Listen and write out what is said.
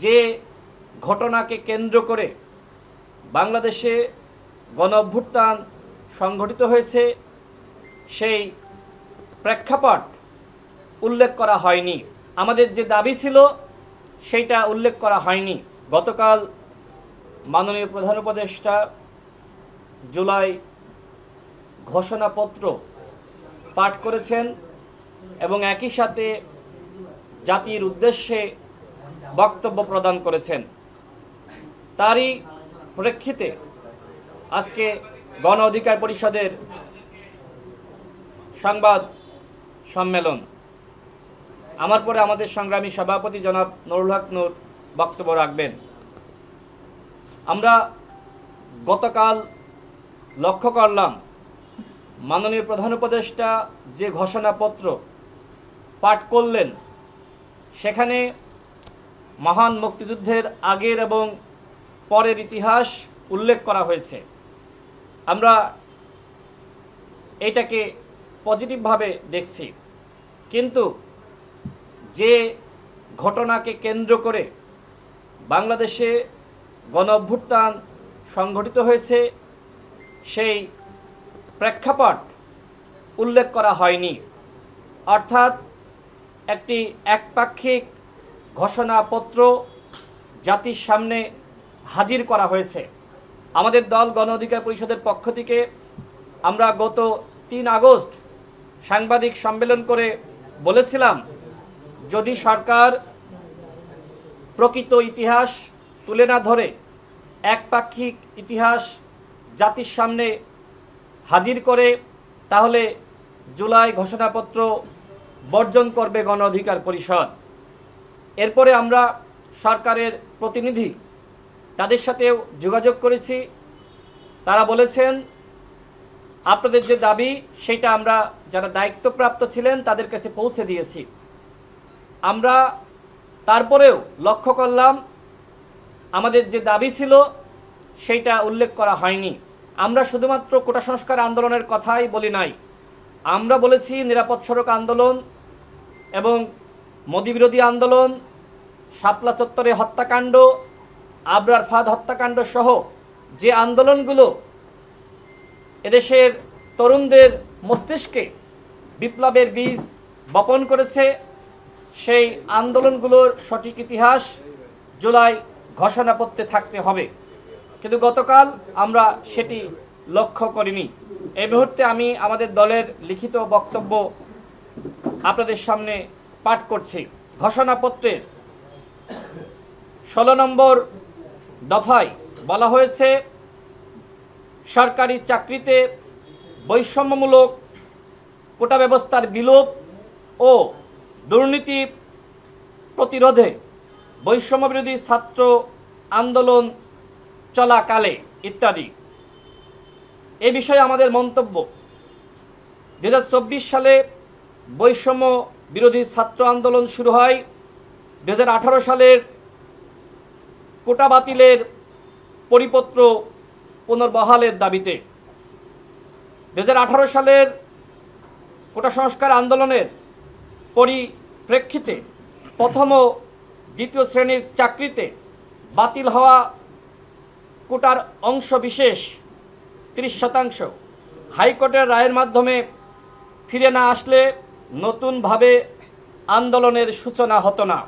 যে ঘটনাকে কেন্দ্র করে বাংলাদেশে গণ অভ্যুত্থান সংঘটিত হয়েছে সেই প্রেক্ষাপট উল্লেখ করা হয়নি। আমাদের যে দাবি ছিল সেইটা উল্লেখ করা হয়নি। গতকাল মাননীয় প্রধান উপদেষ্টা জুলাই ঘোষণাপত্র পাঠ করেছেন এবং একই সাথে জাতির উদ্দেশ্যে বক্তব্য প্রদান করেছেন। তারই প্রেক্ষিতে আজকে গণ অধিকার পরিষদের সংবাদ সম্মেলন। আমার পরে আমাদের সংগ্রামী সভাপতি জনাব নুরুল হক নূর বক্তব্য রাখবেন। আমরা গতকাল লক্ষ্য করলাম মাননীয় প্রধান উপদেষ্টা যে ঘোষণাপত্র পাঠ করলেন সেখানে মহান মুক্তিযুদ্ধের আগের এবং পরের ইতিহাস উল্লেখ করা হয়েছে। আমরা এটাকে পজিটিভভাবে দেখছি, কিন্তু যে ঘটনাকে কেন্দ্র করে বাংলাদেশে গণ অভ্যুত্থান সংঘটিত হয়েছে সেই প্রেক্ষাপট উল্লেখ করা হয়নি। অর্থাৎ একটি একপাক্ষিক ঘোষণাপত্র জাতির সামনে হাজির করা হয়েছে। আমাদের দল গণ অধিকার পরিষদের পক্ষ থেকে আমরা গত 3 আগস্ট সাংবাদিক সম্মেলন করে বলেছিলাম, যদি সরকার প্রকৃত ইতিহাস তুলে না ধরে একপাক্ষিক ইতিহাস জাতির সামনে হাজির করে তাহলে জুলাই ঘোষণাপত্র বর্জন করবে গণ অধিকার পরিষদ। এরপরে আমরা সরকারের প্রতিনিধি তাদের সাথেও যোগাযোগ করেছি। তারা বলেছেন আপনাদের যে দাবি সেটা আমরা যারা দায়িত্বপ্রাপ্ত ছিলেন তাদের কাছে পৌঁছে দিয়েছি। আমরা তারপরেও লক্ষ্য করলাম আমাদের যে দাবি ছিল সেইটা উল্লেখ করা হয়নি। আমরা শুধুমাত্র কোটা সংস্কার আন্দোলনের কথাই বলি নাই, আমরা বলেছি নিরাপদ সড়ক আন্দোলন এবং মোদি বিরোধী আন্দোলন, শাপলা চত্বরে হত্যাকাণ্ড, আবরার ফাদ হত্যাকাণ্ড সহ যে আন্দোলনগুলো এদেশের তরুণদের মস্তিষ্কে বিপ্লবের বীজ বপন করেছে, সেই আন্দোলনগুলোর সঠিক ইতিহাস জুলাই ঘোষণাপত্রে থাকতে হবে। কিন্তু গতকাল আমরা সেটি লক্ষ্য করিনি। এই মুহূর্তে আমি আমাদের দলের লিখিত বক্তব্য আপনাদের সামনে পাঠ করছি। ঘোষণাপত্রের 16 নম্বর দফায় বলা হয়েছে, সরকারি চাকরিতে বৈষম্যমূলক কোটা ব্যবস্থার বিলোপ ও দুর্নীতি প্রতিরোধে বৈষম্য বিরোধী ছাত্র আন্দোলন চলাকালে ইত্যাদি। এ বিষয়ে আমাদের মন্তব্য, 2024 সালে বৈষম্য বিরোধী ছাত্র আন্দোলন শুরু হয় 2018 সালের কোটা বাতিলের পরিপত্র পুনর্বহালের দাবিতে। 2018 সালের কোটা সংস্কার আন্দোলনের পরিপ্রেক্ষিতে প্রথম ও দ্বিতীয় শ্রেণীর চাকরিতে বাতিল হওয়া কোটার অংশ বিশেষ 30% হাইকোর্টের রায়ের মাধ্যমে ফিরে না আসলে নতুনভাবে আন্দোলনের সূচনা হতো না।